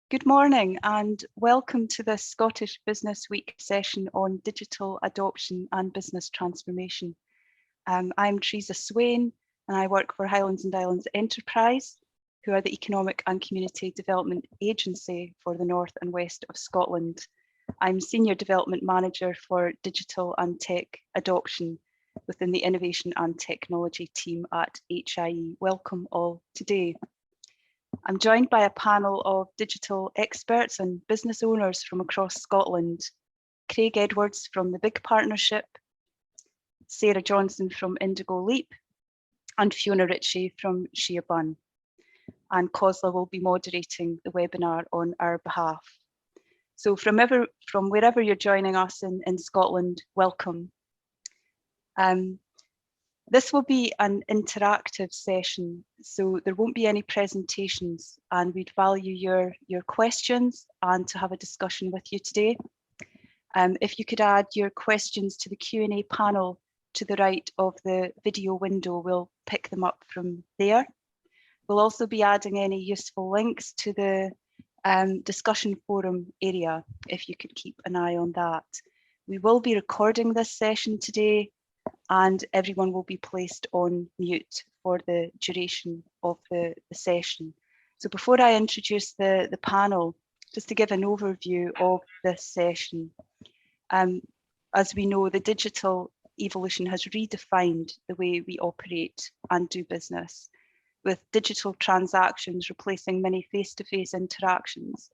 Good morning and welcome to the Scottish Business Week session on digital adoption and business transformation. I'm Teresa Swain and I work for Highlands and Islands Enterprise, who are the economic and community development agency for the north and west of Scotland. I'm Senior Development Manager for Digital and Tech Adoption within the Innovation and Technology team at HIE. Welcome all today. I'm joined by a panel of digital experts and business owners from across Scotland. Craig Edwards from the Big Partnership, Sarah Johnson from Indigo Leap, and Fiona Ritchie from Shearbun. And Cosla will be moderating the webinar on our behalf. So from wherever you're joining us in Scotland, welcome. This will be an interactive session, so there won't be any presentations, and we'd value your questions and to have a discussion with you today. If you could add your questions to the Q&A panel to the right of the video window, we'll pick them up from there. We'll also be adding any useful links to the discussion forum area, if you could keep an eye on that. We will be recording this session today, and everyone will be placed on mute for the duration of the session. So before I introduce the panel, just to give an overview of this session. As we know, the digital evolution has redefined the way we operate and do business, with digital transactions replacing many face-to-face interactions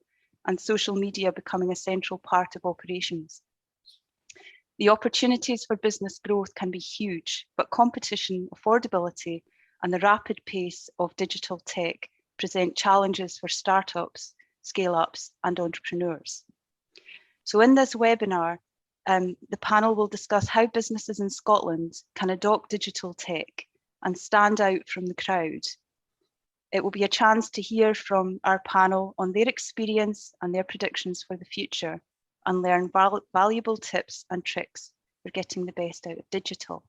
and social media becoming a central part of operations. The opportunities for business growth can be huge, but competition, affordability, and the rapid pace of digital tech present challenges for startups, scale-ups, and entrepreneurs. So in this webinar, the panel will discuss how businesses in Scotland can adopt digital tech and stand out from the crowd. It will be a chance to hear from our panel on their experience and their predictions for the future, and learn valuable tips and tricks for getting the best out of digital.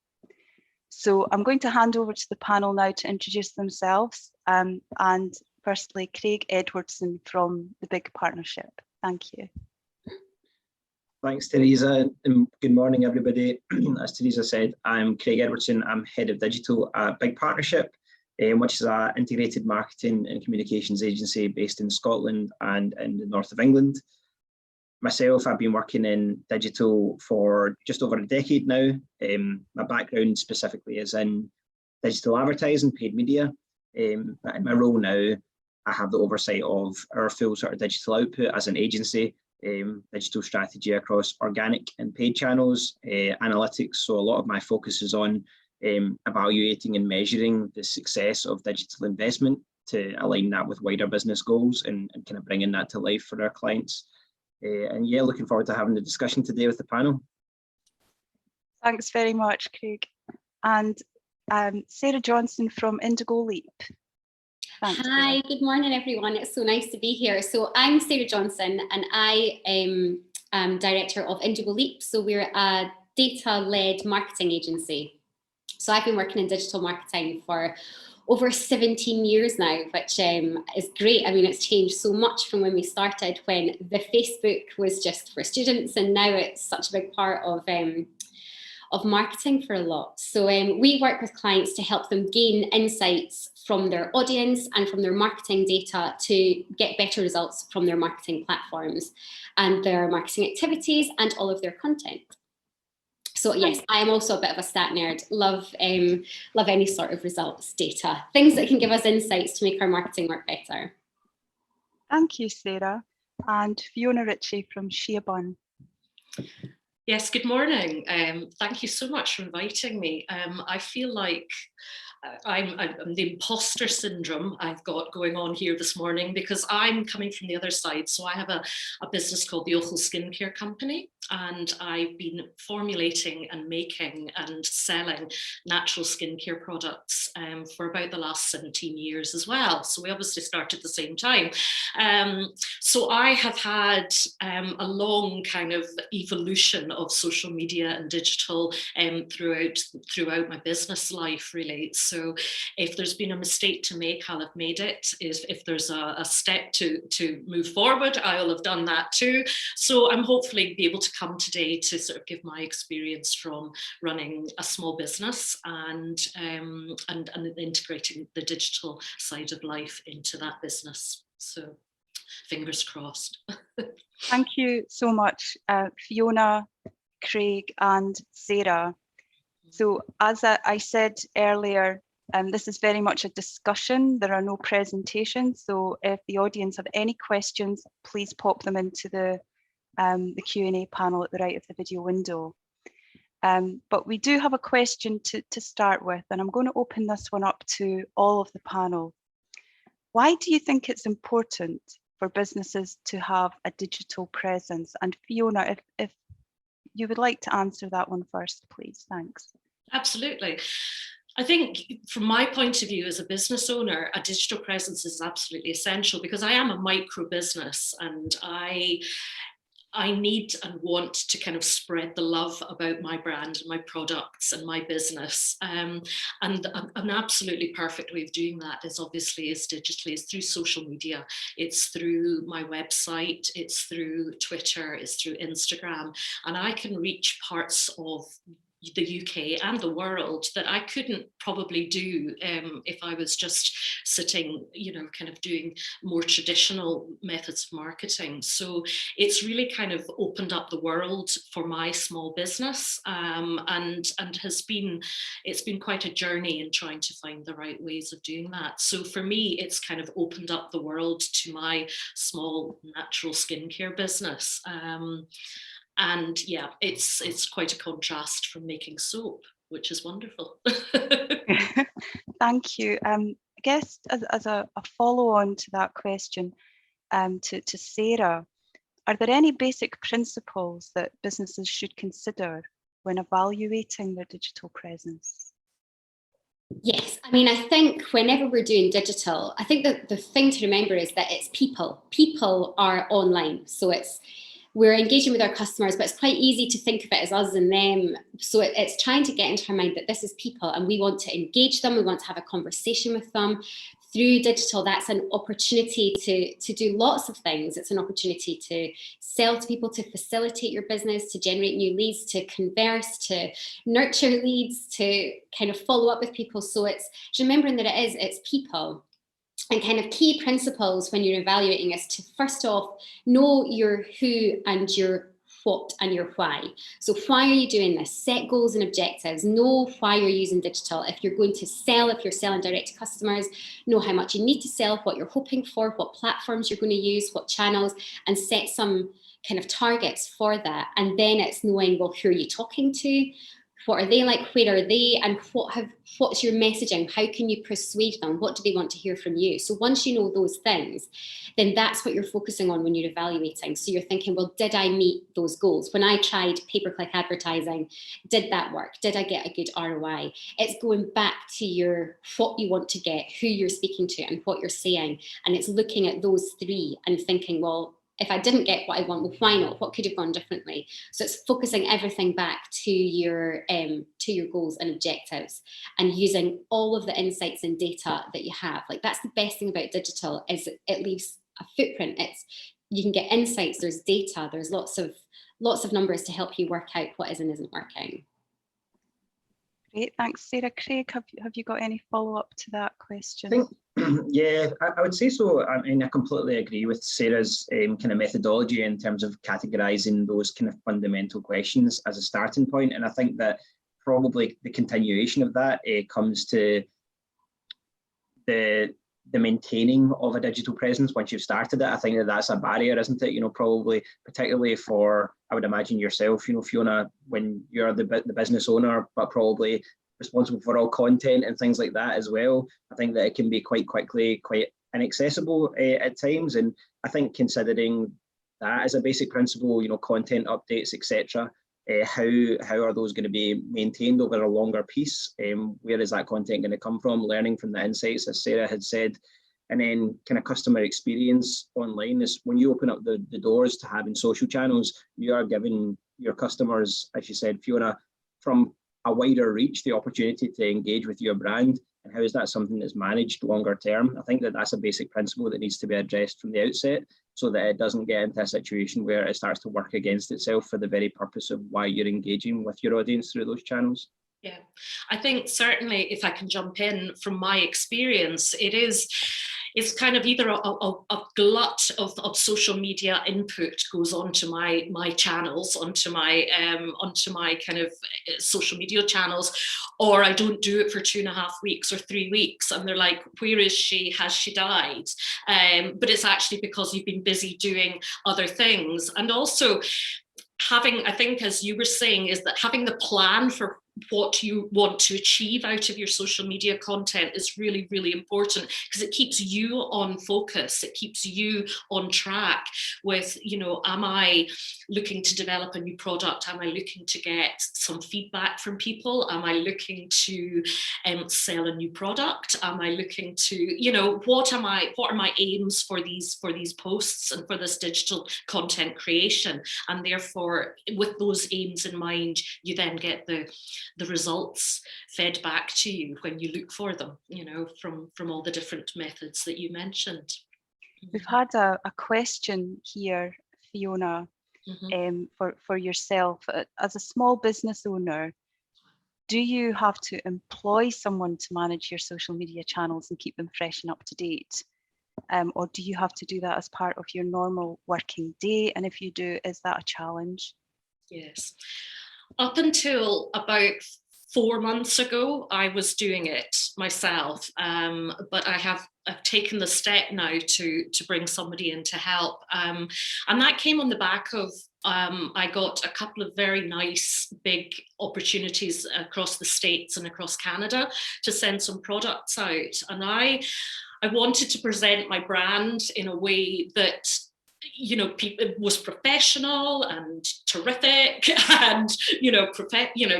So I'm going to hand over to the panel now to introduce themselves. And firstly, Craig Edwardson from the Big Partnership. Thank you. Thanks, Teresa, and good morning, everybody. As Teresa said, I'm Craig Edwardson. I'm Head of Digital at Big Partnership, which is an integrated marketing and communications agency based in Scotland and in the north of England. Myself, I've been working in digital for just over a decade now. My background specifically is in digital advertising, paid media. In my role now, I have the oversight of our full sort of digital output as an agency, digital strategy across organic and paid channels, analytics. So a lot of my focus is on evaluating and measuring the success of digital investment to align that with wider business goals and kind of bringing that to life for our clients. And yeah, looking forward to having the discussion today with the panel. Thanks very much, Craig. And Sarah Johnson from Indigo Leap. Thanks, Hi, good morning, everyone. It's so nice to be here. So I'm Sarah Johnson and I am director of Indigo Leap. So we're a data-led marketing agency. So I've been working in digital marketing for over 17 years now, which is great. I mean, it's changed so much from when we started, when the Facebook was just for students, and now it's such a big part of marketing for a lot. So we work with clients to help them gain insights from their audience and from their marketing data to get better results from their marketing platforms and their marketing activities and all of their content. So yes, I am also a bit of a stat nerd. Love any sort of results, data, things that can give us insights to make our marketing work better. Thank you, Sarah. And Fiona Ritchie from Shearbun. Yes, good morning. Thank you so much for inviting me. I feel like I'm the imposter syndrome I've got going on here this morning, because I'm coming from the other side. So I have a business called the Ochel Skincare Company, and I've been formulating and making and selling natural skincare products for about the last 17 years as well. So we obviously started at the same time. So I have had a long kind of evolution of social media and digital throughout my business life, really. So So if there's been a mistake to make, I'll have made it. If there's a step to move forward, I'll have done that too. So I'm hopefully be able to come today to sort of give my experience from running a small business and integrating the digital side of life into that business. So fingers crossed. Thank you so much, Fiona, Craig and Sarah. So as I said earlier, this is very much a discussion. There are no presentations. So if the audience have any questions, please pop them into the Q&A panel at the right of the video window. But we do have a question to start with, and I'm going to open this one up to all of the panel. Why do you think it's important for businesses to have a digital presence? And Fiona, if you would like to answer that one first, please. Thanks. Absolutely. I think from my point of view as a business owner, a digital presence is absolutely essential because I am a micro business and I need and want to kind of spread the love about my brand and my products and my business. And an absolutely perfect way of doing that is digitally, it's through social media. It's through my website, it's through Twitter, it's through Instagram. And I can reach parts of the UK and the world that I couldn't probably do if I was just sitting, kind of doing more traditional methods of marketing. So it's really kind of opened up the world for my small business, and it's been quite a journey in trying to find the right ways of doing that. So for me, it's kind of opened up the world to my small natural skincare business. And yeah, it's quite a contrast from making soap, which is wonderful. Thank you. I guess as a follow-on to that question, to Sarah, are there any basic principles that businesses should consider when evaluating their digital presence? Yes, I mean, I think whenever we're doing digital, I think that the thing to remember is that it's people. People are online, so we're engaging with our customers, but it's quite easy to think of it as us and them. So it's trying to get into our mind that this is people and we want to engage them. We want to have a conversation with them. Through digital, that's an opportunity to do lots of things. It's an opportunity to sell to people, to facilitate your business, to generate new leads, to converse, to nurture leads, to kind of follow up with people. So it's remembering that it's people. And kind of key principles when you're evaluating is to first off know your who and your what and your why. So why are you doing this? Set goals and objectives. Know why you're using digital. If you're going to sell, if you're selling direct to customers, know how much you need to sell, what you're hoping for, what platforms you're going to use, what channels, and set some kind of targets for that. And then it's knowing, well, who are you talking to? What are they like? Where are they? And what's your messaging? How can you persuade them? What do they want to hear from you? So once you know those things, then that's what you're focusing on when you're evaluating. So you're thinking, well, did I meet those goals? When I tried pay-per-click advertising, did that work? Did I get a good ROI? It's going back to what you want to get, who you're speaking to and what you're saying. And it's looking at those three and thinking, well, if I didn't get what I want, well, why not? What could have gone differently? So it's focusing everything back to your goals and objectives and using all of the insights and data that you have. Like that's the best thing about digital is it leaves a footprint. You can get insights, there's data, there's lots of numbers to help you work out what is and isn't working. Great, thanks, Sarah. Craig, have you got any follow-up to that question? I think, yeah, I would say so. I mean, I completely agree with Sarah's kind of methodology in terms of categorizing those kind of fundamental questions as a starting point. And I think that probably the continuation of that comes to the maintaining of a digital presence once you've started it. I think that's a barrier, isn't it? Probably particularly for, I would imagine yourself, Fiona, when you're the business owner, but probably responsible for all content and things like that as well. I think that it can be quite quickly quite inaccessible at times. And I think considering that as a basic principle, content updates, etc., how are those going to be maintained over a longer piece? Where is that content going to come from? Learning from the insights, as Sarah had said. And then kind of customer experience online is when you open up the doors to having social channels, you are giving your customers, as you said, Fiona, from a wider reach, the opportunity to engage with your brand and how is that something that's managed longer term? I think that that's a basic principle that needs to be addressed from the outset, so that it doesn't get into a situation where it starts to work against itself for the very purpose of why you're engaging with your audience through those channels. Yeah, I think certainly, if I can jump in from my experience, it's kind of either a glut of social media input goes onto my channels, onto my kind of social media channels, or I don't do it for 2.5 weeks or 3 weeks, and they're like, where is she? Has she died? But it's actually because you've been busy doing other things. And also having, I think, as you were saying, is that having the plan for what you want to achieve out of your social media content is really, really important, because it keeps you on focus. It keeps you on track with, you know, am I looking to develop a new product? Am I looking to get some feedback from people? Am I looking to sell a new product? Am I looking to, you know, what are my aims for these posts and for this digital content creation? And therefore, with those aims in mind, you then get the results fed back to you when you look for them, you know, from all the different methods that you mentioned. We've had a question here, Fiona, for yourself. As a small business owner, do you have to employ someone to manage your social media channels and keep them fresh and up to date? Or do you have to do that as part of your normal working day? And if you do, is that a challenge? Yes. Up until about 4 months ago, I was doing it myself, but I've taken the step now to bring somebody in to help, and that came on the back of I got a couple of very nice big opportunities across the States and across Canada to send some products out, and I wanted to present my brand in a way that, you know, it was professional and terrific and, you know,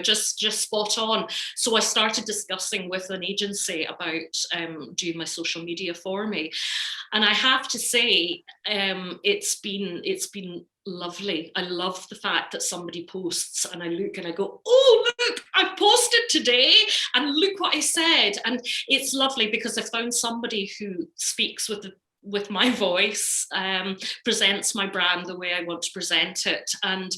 just spot on. So I started discussing with an agency about doing my social media for me. And I have to say, it's been lovely. I love the fact that somebody posts and I look and I go, oh, look, I've posted today and look what I said. And it's lovely because I found somebody who speaks with my voice, presents my brand the way I want to present it. And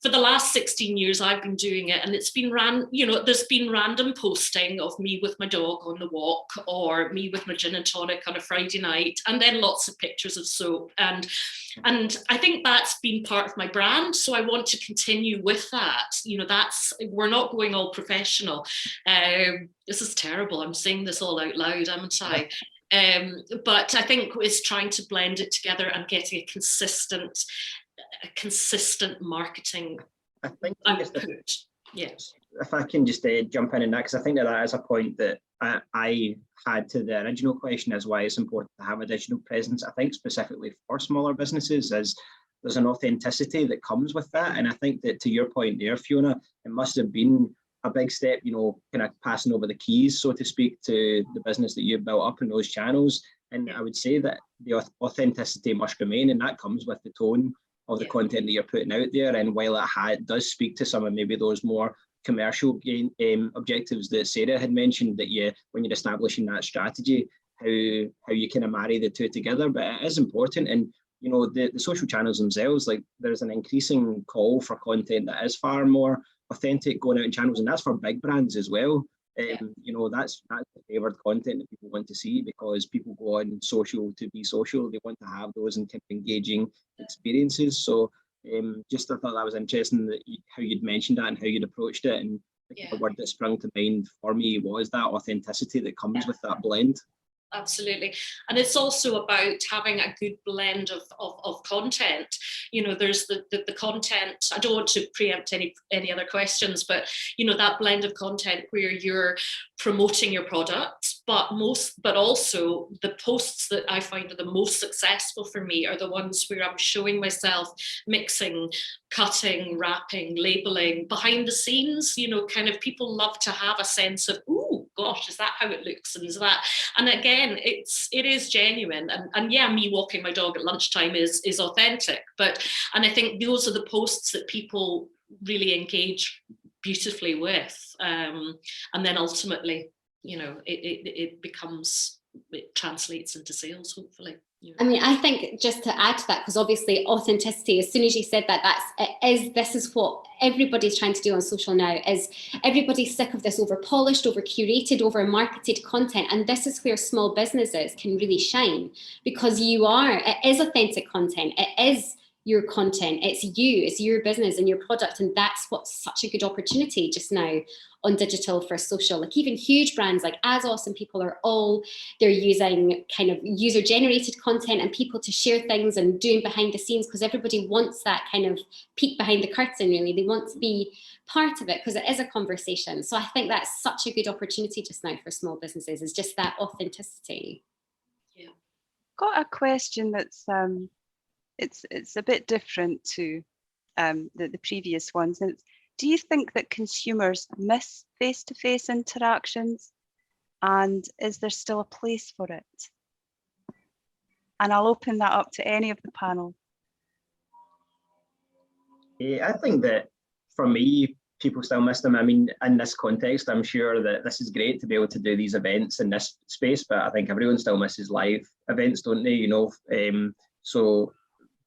for the last 16 years, I've been doing it, and it's been there's been random posting of me with my dog on the walk, or me with my gin and tonic on a Friday night, and then lots of pictures of soap. And I think that's been part of my brand. So I want to continue with that. You know, we're not going all professional. This is terrible. I'm saying this all out loud, haven't I? But I think it's trying to blend it together and getting a consistent marketing output. Yes. If I can just jump in on that, because I think that is a point that I had to the original question, is why it's important to have a digital presence. I think specifically for smaller businesses, is there's an authenticity that comes with that. And I think that, to your point there, Fiona, it must have been a big step, you know, kind of passing over the keys, so to speak, to the business that you've built up in those channels. And I would say that the authenticity must remain, and that comes with the tone of the content that you're putting out there. And while it does speak to some of maybe those more commercial objectives that Sarah had mentioned, that when you're establishing that strategy, how you kind of marry the two together, but it is important. And you know, the social channels themselves, like, there's an increasing call for content that is far more authentic going out in channels, and that's for big brands as well. You know, that's the favoured content that people want to see, because people go on social to be social. They want to have those and kind of engaging experiences. So just I thought that was interesting, that how you'd mentioned that and how you'd approached it. And the word that sprung to mind for me was that authenticity that comes with that blend. Absolutely. And it's also about having a good blend of content. You know, there's the content, I don't want to preempt any other questions, but you know, that blend of content where you're promoting your products, but also the posts that I find are the most successful for me are the ones where I'm showing myself mixing, cutting, wrapping, labeling, behind the scenes. You know, kind of, people love to have a sense of, ooh, gosh, is that how it looks? And is that, and again, it is genuine. And yeah, me walking my dog at lunchtime is authentic, and I think those are the posts that people really engage beautifully with. And then ultimately, it translates into sales, hopefully. I mean, I think just to add to that, because obviously authenticity, as soon as you said that, this is what everybody's trying to do on social now, is everybody's sick of this over polished, over curated, over marketed content. And this is where small businesses can really shine, because it is authentic content. It is your content, it's your business and your product. And that's what's such a good opportunity just now on digital for social. Like even huge brands like ASOS and people they're using kind of user generated content and people to share things and doing behind the scenes, because everybody wants that kind of peek behind the curtain, really. They want to be part of it because it is a conversation. So I think that's such a good opportunity just now for small businesses, is just that authenticity. Yeah. Got a question that's it's a bit different to the previous ones. Do you think that consumers miss face-to-face interactions, and is there still a place for it? And I'll open that up to any of the panel. Yeah, I think that for me, people still miss them. I mean, in this context, I'm sure that this is great to be able to do these events in this space, but I think everyone still misses live events, don't they? So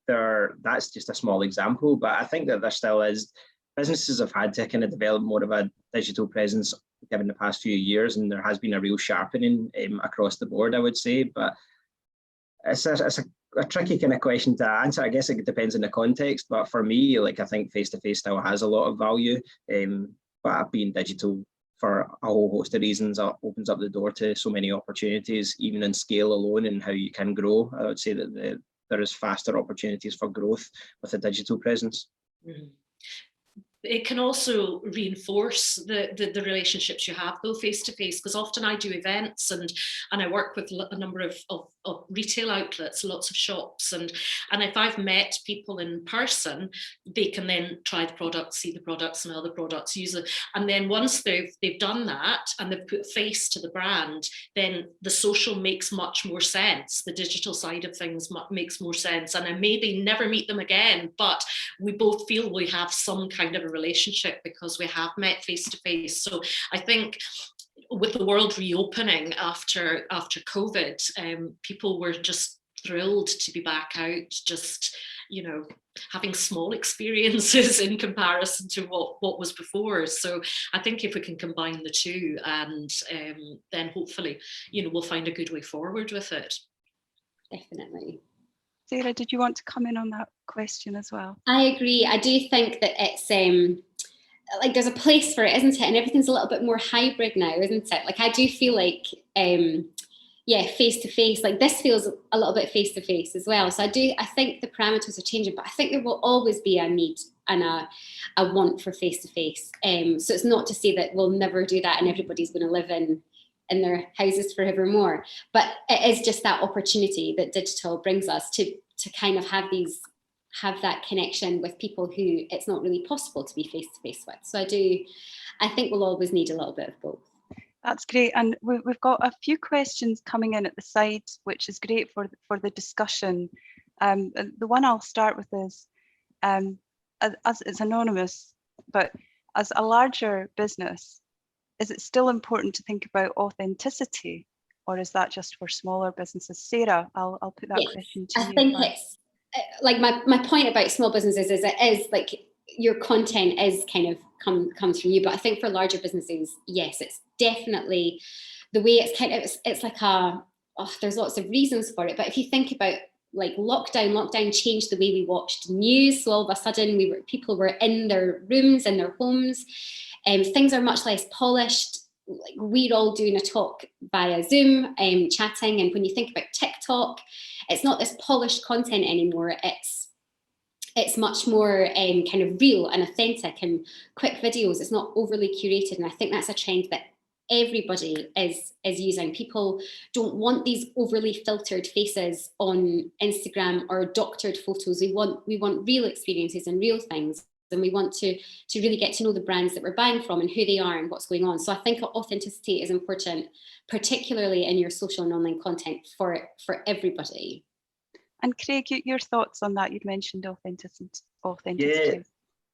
that's just a small example, but I think that there still is. Businesses have had to kind of develop more of a digital presence given the past few years, and there has been a real sharpening across the board, I would say. But it's a tricky kind of question to answer. I guess it depends on the context. But for me, I think face-to-face still has a lot of value. But being digital for a whole host of reasons opens up the door to so many opportunities, even in scale alone and how you can grow. I would say that there is faster opportunities for growth with a digital presence. Mm-hmm. It can also reinforce the relationships you have, though, face-to-face, because often I do events and I work with a number of retail outlets, lots of shops, and if I've met people in person, they can then try the products, see the products, smell the products, use it, and then once they've done that and they've put a face to the brand, then the social makes much more sense. The digital side of things makes more sense, and I maybe never meet them again, but we both feel we have some kind of a relationship because we have met face to face. So I think with the world reopening after COVID, people were just thrilled to be back out, just having small experiences in comparison to what was before. So I think if we can combine the two, and then hopefully we'll find a good way forward with it. Definitely. Sarah, did you want to come in on that question as well? I agree. I do think that it's there's a place for it, isn't it? And everything's a little bit more hybrid now, isn't it? I do feel like face to face, this feels a little bit face to face as well. So I think the parameters are changing, but I think there will always be a need and a want for face to face. So it's not to say that we'll never do that and everybody's going to live in their houses forevermore, but it is just that opportunity that digital brings us to kind of have that connection with people who it's not really possible to be face to face with. So I think we'll always need a little bit of both. That's great, and we've got a few questions coming in at the side, which is great for the discussion. The one I'll start with is, as it's anonymous, but as a larger business, is it still important to think about authenticity, or is that just for smaller businesses? Sarah, I'll put that question to you. I think it's my point about small businesses is it is your content is kind of comes from you, but I think for larger businesses, yes, it's definitely the way it's there's lots of reasons for it, but if you think about lockdown changed the way we watched news. So all of a sudden people were in their rooms, in their homes, things are much less polished. We're all doing a talk via Zoom, chatting, and when you think about TikTok, it's not this polished content anymore. It's much more kind of real and authentic and quick videos. It's not overly curated, and I think that's a trend that everybody is using. People don't want these overly filtered faces on Instagram or doctored photos. We want real experiences and real things, and we want to really get to know the brands that we're buying from and who they are and what's going on. So I think authenticity is important, particularly in your social and online content for everybody. And Craig, your thoughts on that? You'd mentioned authenticity. Yeah,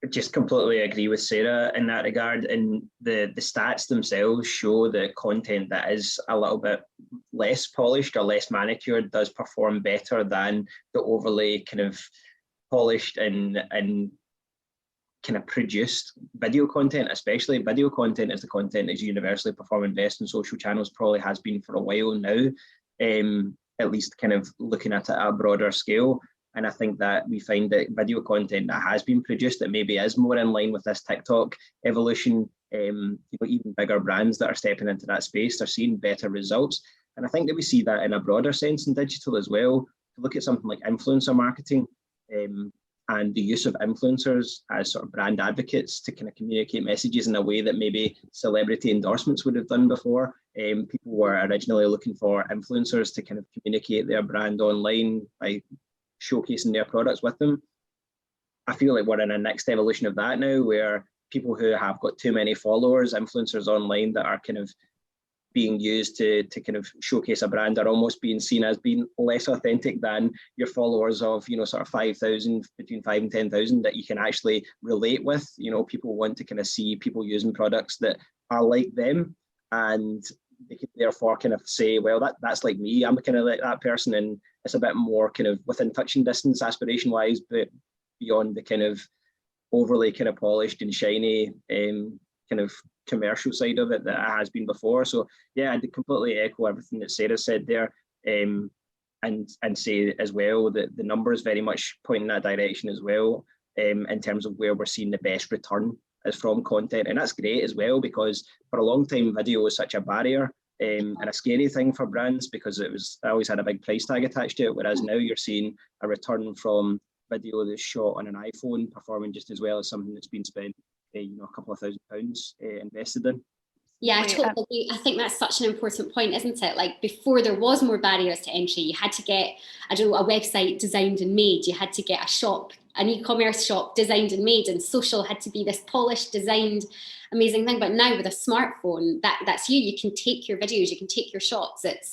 just completely agree with Sarah in that regard. And the stats themselves show that content that is a little bit less polished or less manicured does perform better than the overly kind of polished and kind of produced video content. Especially video content is the content that's universally performing best in social channels, probably has been for a while now, at least kind of looking at it at a broader scale. And I think that we find that video content that has been produced that maybe is more in line with this TikTok evolution, you know, even bigger brands that are stepping into that space are seeing better results. And I think that we see that in a broader sense in digital as well. To look at something like influencer marketing, and the use of influencers as sort of brand advocates to kind of communicate messages in a way that maybe celebrity endorsements would have done before. People were originally looking for influencers to kind of communicate their brand online by showcasing their products with them. I feel like we're in a next evolution of that now, where people who have got too many followers, influencers online that are kind of being used to kind of showcase a brand, are almost being seen as being less authentic than your followers of, you know, sort of 5,000, between 5 and 10,000 that you can actually relate with. You know, people want to kind of see people using products that are like them, and they can therefore kind of say, well, that's like me, I'm kind of like that person. And it's a bit more kind of within touching distance aspiration wise, but beyond the kind of overly kind of polished and shiny kind of commercial side of it that it has been before. So yeah, I completely echo everything that Sarah said there, and say as well that the numbers very much point in that direction as well, in terms of where we're seeing the best return is from content. And that's great as well, because for a long time video was such a barrier and a scary thing for brands, because I always had a big price tag attached to it, whereas now you're seeing a return from video that's shot on an iPhone performing just as well as something that's been spent, you know, a couple of £1,000s invested in. Yeah, I totally agree. I think that's such an important point, isn't it? Like, before there was more barriers to entry, you had to get, I don't know, a website designed and made. You had to get a shop, an e-commerce shop designed and made, and social had to be this polished, designed, amazing thing. But now with a smartphone, that's you. You can take your videos, you can take your shots. It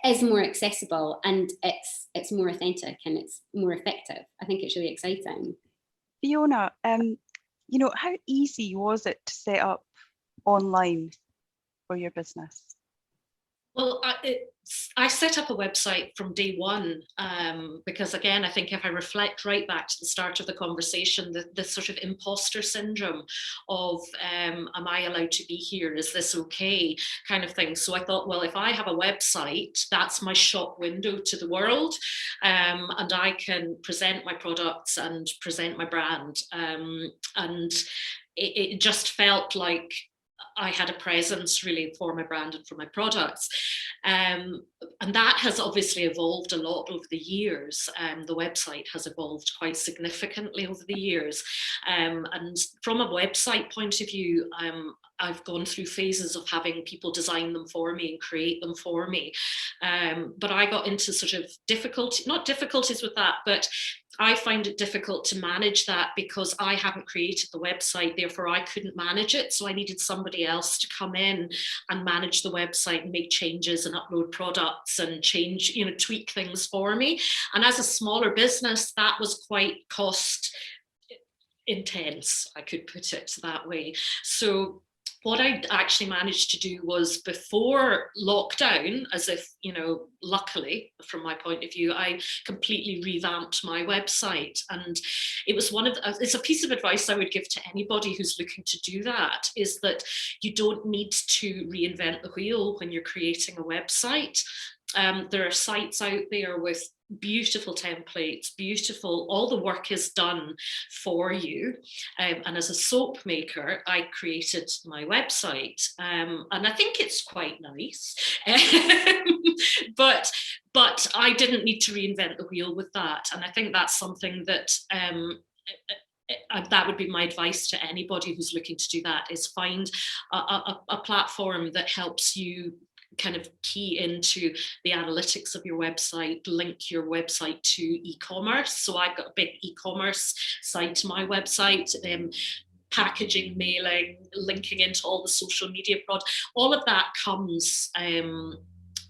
is more accessible, and it's more authentic, and it's more effective. I think it's really exciting. Fiona, you know, how easy was it to set up online for your business? Well, I set up a website from day one, because again, I think if I reflect right back to the start of the conversation, the sort of imposter syndrome of, am I allowed to be here? Is this okay? Kind of thing. So I thought, well, if I have a website, that's my shop window to the world, and I can present my products and present my brand. And it just felt like I had a presence really for my brand and for my products. And that has obviously evolved a lot over the years. The website has evolved quite significantly over the years. And from a website point of view, I've gone through phases of having people design them for me and create them for me. But I got into sort of not difficulties with that, but I find it difficult to manage that because I hadn't created the website, therefore I couldn't manage it. So I needed somebody else to come in and manage the website and make changes and upload products and change, you know, tweak things for me. And as a smaller business, that was quite cost intense, I could put it that way. So what I actually managed to do was, before lockdown, as if, you know, luckily from my point of view, I completely revamped my website. And it was it's a piece of advice I would give to anybody who's looking to do that, is that you don't need to reinvent the wheel when you're creating a website. There are sites out there with beautiful templates, all the work is done for you. And as a soap maker, I created my website, and I think it's quite nice. But I didn't need to reinvent the wheel with that. And I think that's something that that would be my advice to anybody who's looking to do that, is find a platform that helps you kind of key into the analytics of your website, link your website to e-commerce. So I've got a big e-commerce side to my website, packaging, mailing, linking into all the social media products. All of that comes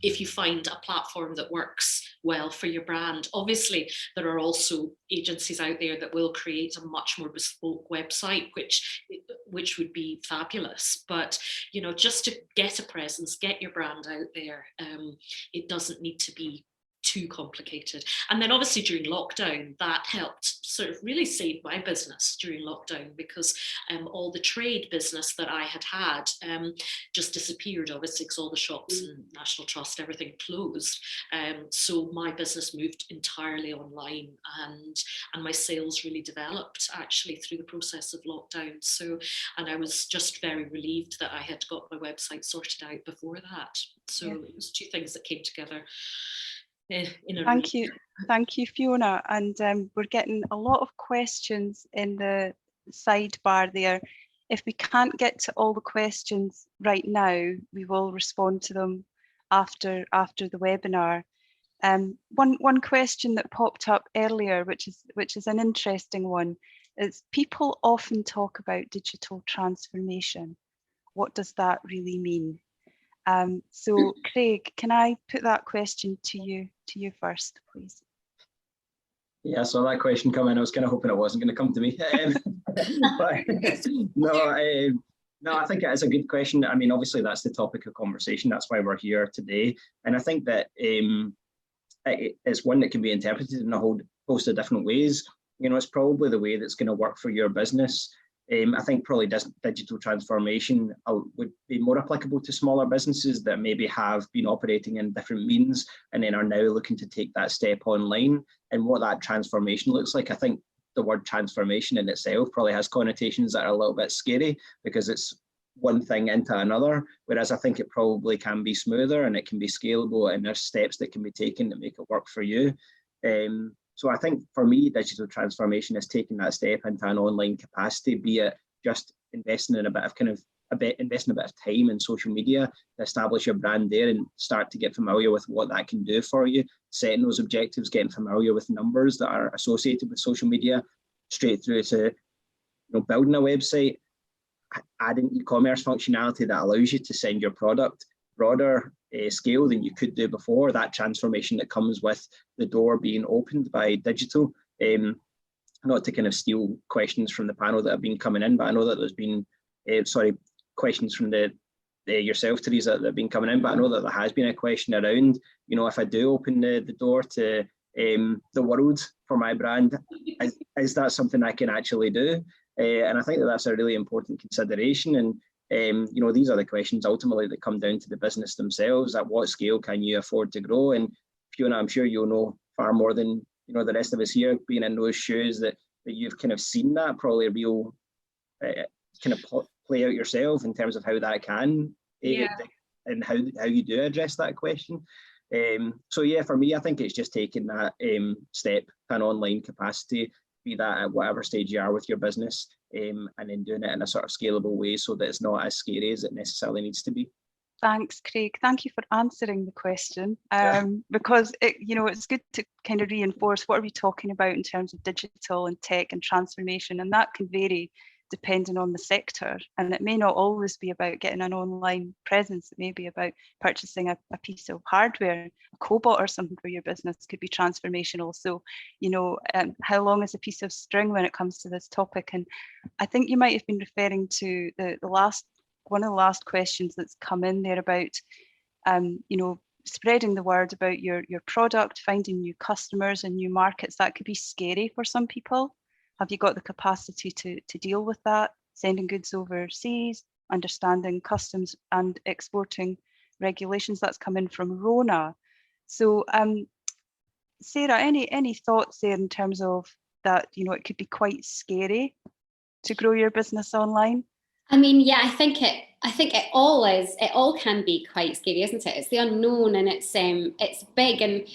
if you find a platform that works well for your brand. Obviously, there are also agencies out there that will create a much more bespoke website, which would be fabulous. But, you know, just to get a presence, get your brand out there, it doesn't need to be too complicated. And then obviously during lockdown, that helped sort of really save my business during lockdown, because all the trade business that I had just disappeared, obviously, because all the shops and National Trust, everything closed. So my business moved entirely online, and my sales really developed actually through the process of lockdown. So, and I was just very relieved that I had got my website sorted out before that. So it was two things that came together. Thank you, Fiona. And we're getting a lot of questions in the sidebar there. If we can't get to all the questions right now, we will respond to them after the webinar. One question that popped up earlier, which is an interesting one, is people often talk about digital transformation. What does that really mean? So Craig, can I put that question to you first, please? Yeah, so that question come in. I was kind of hoping it wasn't going to come to me. No, I think it is a good question. I mean, obviously that's the topic of conversation. That's why we're here today. And I think that it's one that can be interpreted in a whole host of different ways. You know, it's probably the way that's going to work for your business. I think probably digital transformation would be more applicable to smaller businesses that maybe have been operating in different means and then are now looking to take that step online, and what that transformation looks like. I think the word transformation in itself probably has connotations that are a little bit scary because it's one thing into another, whereas I think it probably can be smoother and it can be scalable, and there's steps that can be taken to make it work for you. So I think for me, digital transformation is taking that step into an online capacity, be it just investing in investing a bit of time in social media to establish your brand there and start to get familiar with what that can do for you, setting those objectives, getting familiar with numbers that are associated with social media, straight through to building a website, adding e-commerce functionality that allows you to send your product broader scale than you could do before. That transformation that comes with the door being opened by digital. Not to kind of steal questions from the panel that have been coming in, but I know that there's been questions from yourself, Teresa, that have been coming in, but I know that there has been a question around, if I do open the door to the world for my brand, is that something I can actually do? And I think that that's a really important consideration. And these are the questions ultimately that come down to the business themselves. At what scale can you afford to grow? And Fiona, I'm sure you'll know far more than the rest of us here, being in those shoes, that you've kind of seen that probably real kind of play out yourself in terms of how that can and how you do address that question. So yeah, for me, I think it's just taking that step to an online capacity, be that at whatever stage you are with your business, and then doing it in a sort of scalable way so that it's not as scary as it necessarily needs to be. Thanks, Craig. Thank you for answering the question, because it's good to kind of reinforce what are we talking about in terms of digital and tech and transformation, and that can vary depending on the sector, and it may not always be about getting an online presence. It may be about purchasing a piece of hardware, a cobot or something for your business could be transformational. So how long is a piece of string when it comes to this topic? And I think you might have been referring to one of the last questions that's come in there about spreading the word about your product, finding new customers and new markets. That could be scary for some people. Have you got the capacity to deal with that? Sending goods overseas, understanding customs and exporting regulations. That's coming from Rona. So Sarah, any thoughts there in terms of that, it could be quite scary to grow your business online? I mean, yeah, I think it all can be quite scary, isn't it? It's the unknown, and it's big. And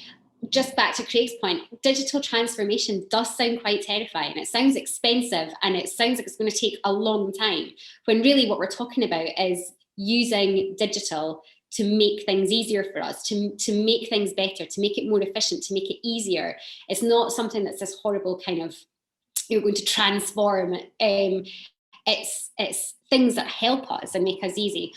just back to Craig's point, digital transformation does sound quite terrifying. It sounds expensive, and it sounds like it's going to take a long time, when really what we're talking about is using digital to make things easier for us, to make things better, to make it more efficient, to make it easier. It's not something that's this horrible kind of, you're going to transform. It's things that help us and make us easy.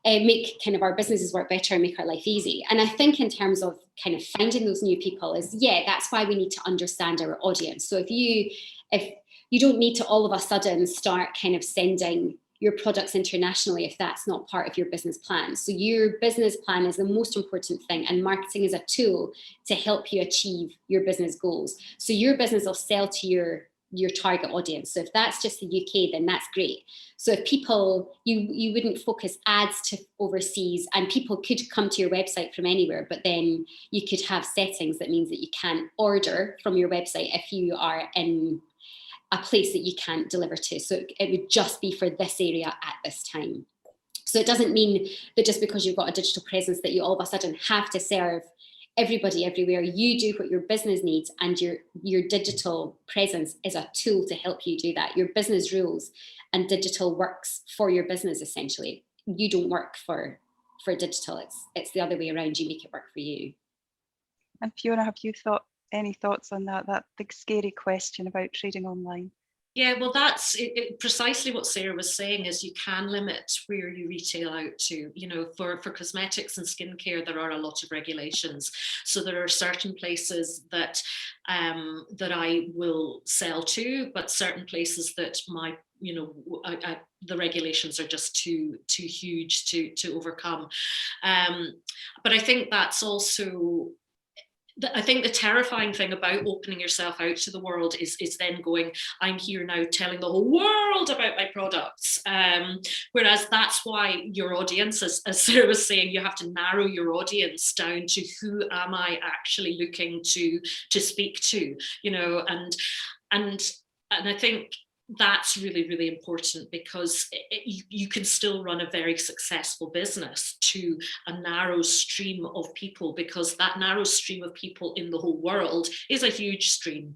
make kind of our businesses work better and make our life easy. And I think in terms of kind of finding those new people is, yeah, that's why we need to understand our audience. So if you don't need to all of a sudden start kind of sending your products internationally if that's not part of your business plan. So your business plan is the most important thing, and marketing is a tool to help you achieve your business goals. So your business will sell to your target audience. So if that's just the UK, then that's great. So if people, you wouldn't focus ads to overseas, and people could come to your website from anywhere, but then you could have settings that means that you can't order from your website if you are in a place that you can't deliver to. So it would just be for this area at this time. So it doesn't mean that just because you've got a digital presence that you all of a sudden have to serve everybody everywhere. You do what your business needs, and your digital presence is a tool to help you do that. Your business rules and digital works for your business essentially. You don't work for digital. It's the other way around. You make it work for you. And Fiona, have you any thoughts on that big scary question about trading online? Yeah, well, that's precisely what Sarah was saying, is you can limit where you retail out to. You know, for cosmetics and skincare, there are a lot of regulations. So there are certain places that that I will sell to, but certain places that the regulations are just too huge to overcome. But I think that's also, I think the terrifying thing about opening yourself out to the world is then going, I'm here now telling the whole world about my products. Whereas that's why your audience, as Sarah was saying, you have to narrow your audience down to who am I actually looking to speak to, you know, and I think that's really, really important, because you can still run a very successful business to a narrow stream of people, because that narrow stream of people in the whole world is a huge stream,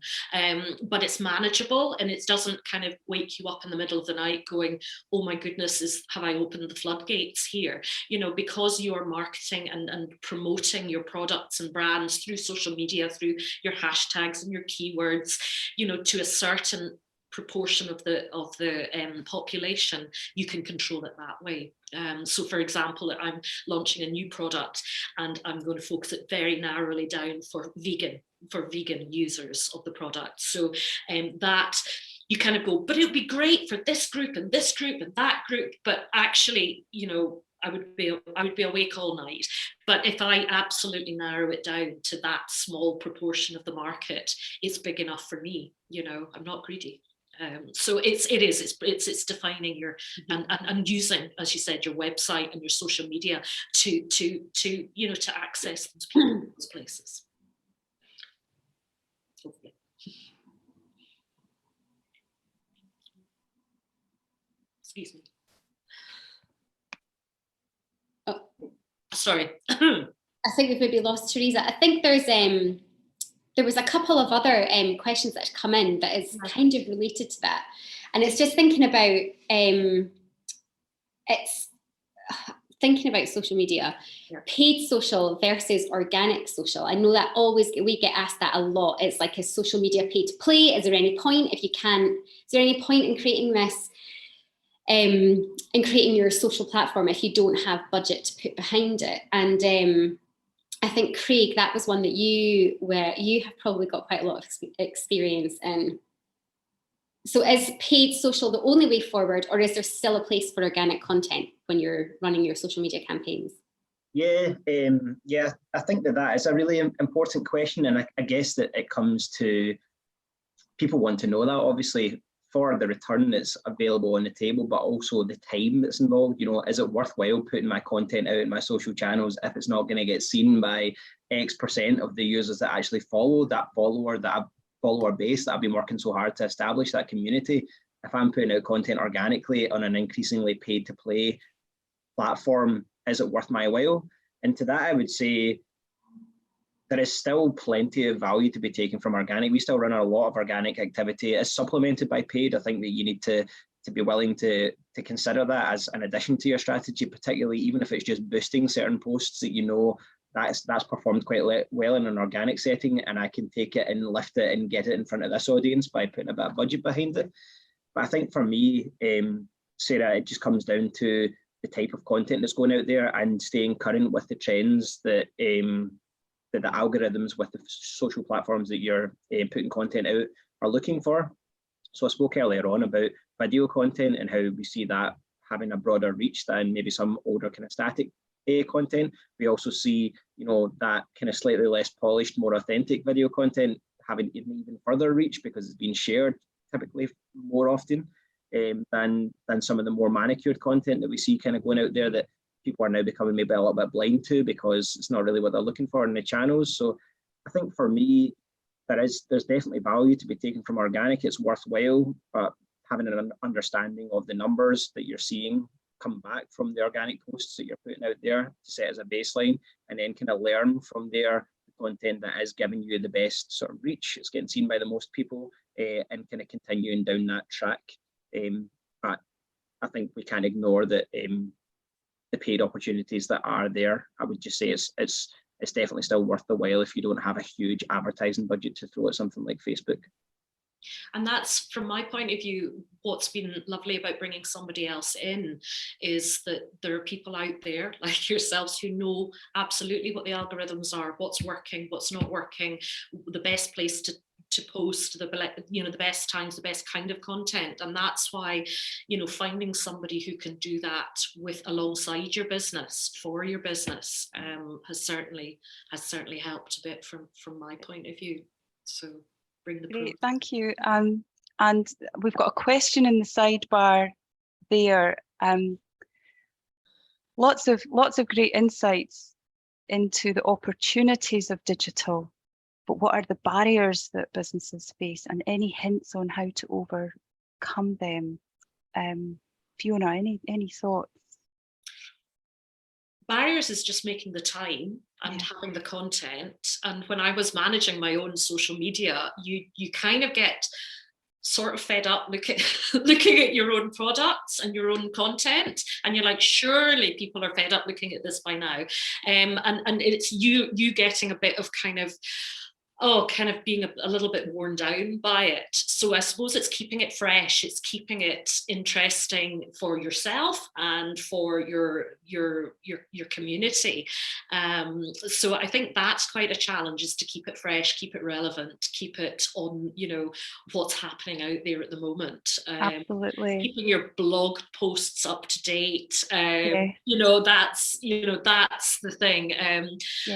but it's manageable, and it doesn't kind of wake you up in the middle of the night going, oh my goodness, have I opened the floodgates here? You know, because you are marketing and promoting your products and brands through social media, through your hashtags and your keywords, you know, to a certain proportion of the population, you can control it that way. So for example, I'm launching a new product and I'm going to focus it very narrowly down for vegan users of the product. So that you kind of go, but it would be great for this group and that group, but actually, you know, I would be awake all night. But if I absolutely narrow it down to that small proportion of the market, it's big enough for me. You know, I'm not greedy. So it's defining your and using, as you said, your website and your social media to you know, to access those people, those places. Hopefully. Excuse me. Oh, sorry. I think we've maybe lost Teresa. I think there was a couple of other questions that had come in that is kind of related to that. And it's just thinking about, social media, paid social versus organic social. I know that we get asked that a lot. It's like, is social media paid to play? Is there any point is there any point in creating this, in creating your social platform if you don't have budget to put behind it? And I think, Craig, that was one that you have probably got quite a lot of experience in. So is paid social the only way forward, or is there still a place for organic content when you're running your social media campaigns? Yeah, I think that is a really important question, and I guess that it comes to people want to know that, obviously, for the return that's available on the table, but also the time that's involved. You know, is it worthwhile putting my content out in my social channels if it's not going to get seen by X% of the users that actually follow that follower base that I've been working so hard to establish, that community? If I'm putting out content organically on an increasingly paid to play platform, is it worth my while? And to that, I would say there is still plenty of value to be taken from organic. We still run a lot of organic activity as supplemented by paid. I think that you need to be willing to consider that as an addition to your strategy, particularly even if it's just boosting certain posts that you know that's performed quite well in an organic setting, and I can take it and lift it and get it in front of this audience by putting a bit of budget behind it. But I think for me, Sarah, it just comes down to type of content that's going out there and staying current with the trends that that the algorithms with the social platforms that you're putting content out are looking for. So I spoke earlier on about video content and how we see that having a broader reach than maybe some older kind of static content. We also see, you know, that kind of slightly less polished, more authentic video content having even further reach because it's been shared typically more often than some of the more manicured content that we see kind of going out there that people are now becoming maybe a little bit blind to because it's not really what they're looking for in the channels. So I think for me, there's definitely value to be taken from organic. It's worthwhile, but having an understanding of the numbers that you're seeing come back from the organic posts that you're putting out there to set as a baseline, and then kind of learn from there the content that is giving you the best sort of reach. It's getting seen by the most people, and kind of continuing down that track. But I think we can't ignore that the paid opportunities that are there. I would just say it's definitely still worth the while if you don't have a huge advertising budget to throw at something like Facebook. And that's, from my point of view, what's been lovely about bringing somebody else in is that there are people out there like yourselves who know absolutely what the algorithms are, what's working, what's not working, the best place to post, the best times, the best kind of content. And that's why, finding somebody who can do that alongside your business, for your business, has certainly helped a bit from my point of view. So bring the Great, thank you. And we've got a question in the sidebar there. Lots of great insights into the opportunities of digital, but what are the barriers that businesses face, and any hints on how to overcome them? Fiona, any thoughts? Barriers is just making the time and having the content. And when I was managing my own social media, you kind of get sort of fed up looking at your own products and your own content, and you're like, surely people are fed up looking at this by now. And it's you getting a bit of kind of being a little bit worn down by it. So I suppose it's keeping it fresh, it's keeping it interesting for yourself and for your community. So I think that's quite a challenge, is to keep it fresh, keep it relevant, keep it on, what's happening out there at the moment. Absolutely. Keeping your blog posts up to date. That's the thing.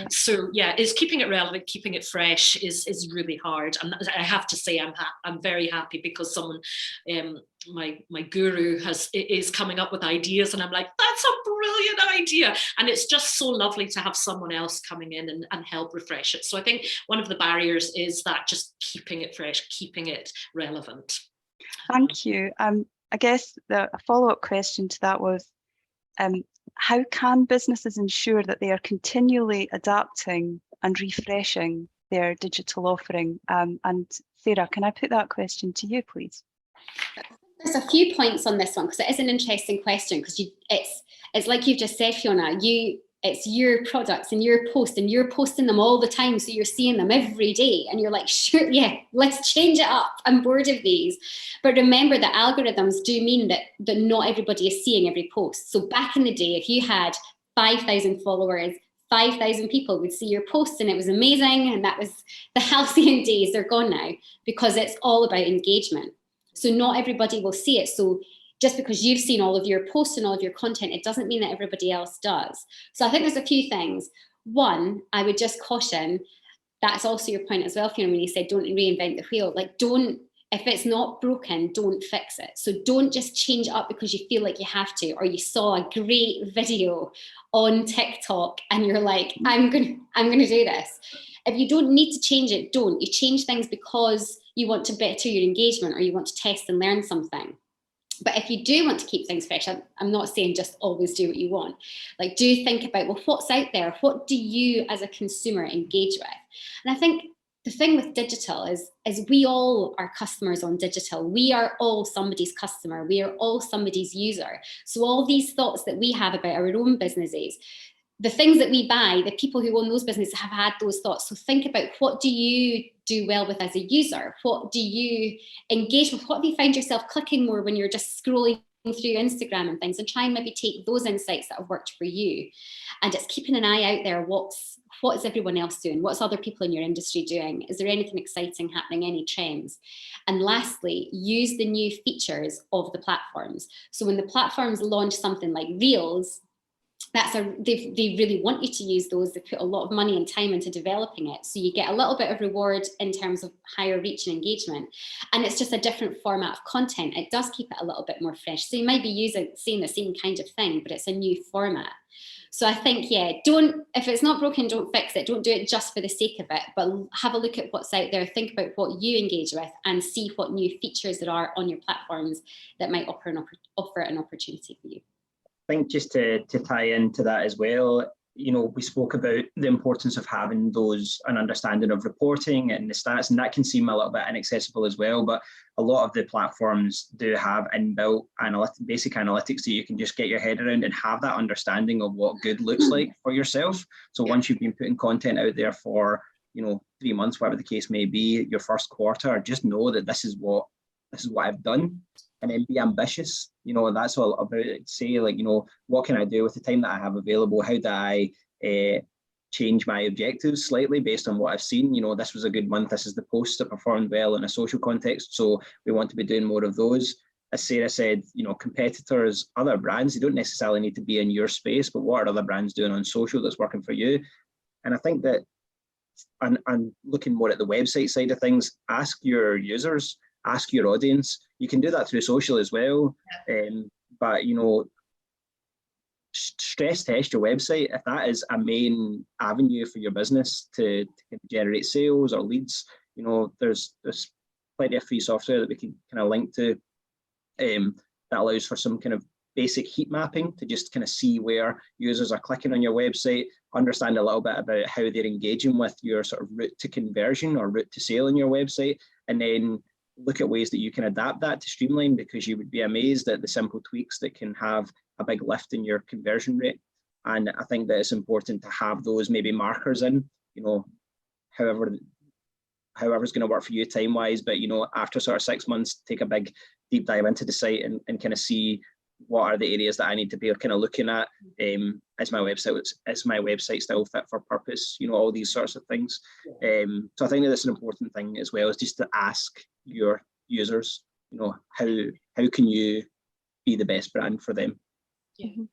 So yeah, it's keeping it relevant, keeping it fresh is really hard. And I have to say, I'm very happy because someone, my guru is coming up with ideas, and I'm like, that's a brilliant idea. And it's just so lovely to have someone else coming in and help refresh it. So I think one of the barriers is that, just keeping it fresh, keeping it relevant. Thank you. I guess a follow-up question to that was, how can businesses ensure that they are continually adapting and refreshing their digital offering? And Sarah, can I put that question to you, please? There's a few points on this one, because it is an interesting question, because it's like you've just said, Fiona, it's your products and your post, and you're posting them all the time, so you're seeing them every day, and you're like, sure, yeah, let's change it up. I'm bored of these. But remember that algorithms do mean that not everybody is seeing every post. So back in the day, if you had 5,000 followers, 5,000 people would see your posts, and it was amazing, and that was the halcyon days. They're gone now, because it's all about engagement. So not everybody will see it. So just because you've seen all of your posts and all of your content, it doesn't mean that everybody else does. So I think there's a few things. One, I would just caution, that's also your point as well, Fiona, when you said don't reinvent the wheel. Like, if it's not broken, don't fix it. So don't just change it up because you feel like you have to, or you saw a great video on TikTok and you're like, I'm gonna do this. If you don't need to change it, don't. You change things because you want to better your engagement, or you want to test and learn something. But if you do want to keep things fresh, I'm not saying just always do what you want. Like, do think about, well, what's out there? What do you as a consumer engage with? And I think the thing with digital is we all are customers on digital. We are all somebody's customer. We are all somebody's user. So all these thoughts that we have about our own businesses, the things that we buy, the people who own those businesses have had those thoughts. So think about, what do you do well with as a user? What do you engage with? What do you find yourself clicking more when you're just scrolling through Instagram and things, and try and maybe take those insights that have worked for you. And it's keeping an eye out there. What is everyone else doing? What's other people in your industry doing? Is there anything exciting happening, any trends? And lastly, use the new features of the platforms. So when the platforms launch something like Reels, they really want you to use those. They put a lot of money and time into developing it. So you get a little bit of reward in terms of higher reach and engagement. And it's just a different format of content. It does keep it a little bit more fresh. So you might be seeing the same kind of thing, but it's a new format. So I think, yeah, if it's not broken, don't fix it. Don't do it just for the sake of it, but have a look at what's out there. Think about what you engage with and see what new features there are on your platforms that might offer an opportunity for you. I think just to tie into that as well, we spoke about the importance of having an understanding of reporting and the stats, and that can seem a little bit inaccessible as well. But a lot of the platforms do have inbuilt basic analytics that you can just get your head around and have that understanding of what good looks like for yourself. So once you've been putting content out there for 3 months, whatever the case may be, your first quarter, just know that this is what I've done. And then be ambitious, that's all about it. Say, what can I do with the time that I have available? How do I change my objectives slightly based on what I've seen? This was a good month. This is the post that performed well in a social context. So we want to be doing more of those. As Sarah said, competitors, other brands, they don't necessarily need to be in your space, but what are other brands doing on social that's working for you? And I think that, and looking more at the website side of things, ask your users, ask your audience. You can do that through social as well, but stress test your website. If that is a main avenue for your business to generate sales or leads, there's plenty of free software that we can kind of link to that allows for some kind of basic heat mapping to just kind of see where users are clicking on your website, understand a little bit about how they're engaging with your sort of route to conversion or route to sale on your website, and then look at ways that you can adapt that to streamline, because you would be amazed at the simple tweaks that can have a big lift in your conversion rate. And I think that it's important to have those maybe markers in, however's going to work for you time wise, but after sort of 6 months, take a big deep dive into the site and kind of see what are the areas that I need to be kind of looking at. Is my website still fit for purpose? All these sorts of things. So I think that's an important thing as well, is just to ask your users, how can you be the best brand for them? Yeah.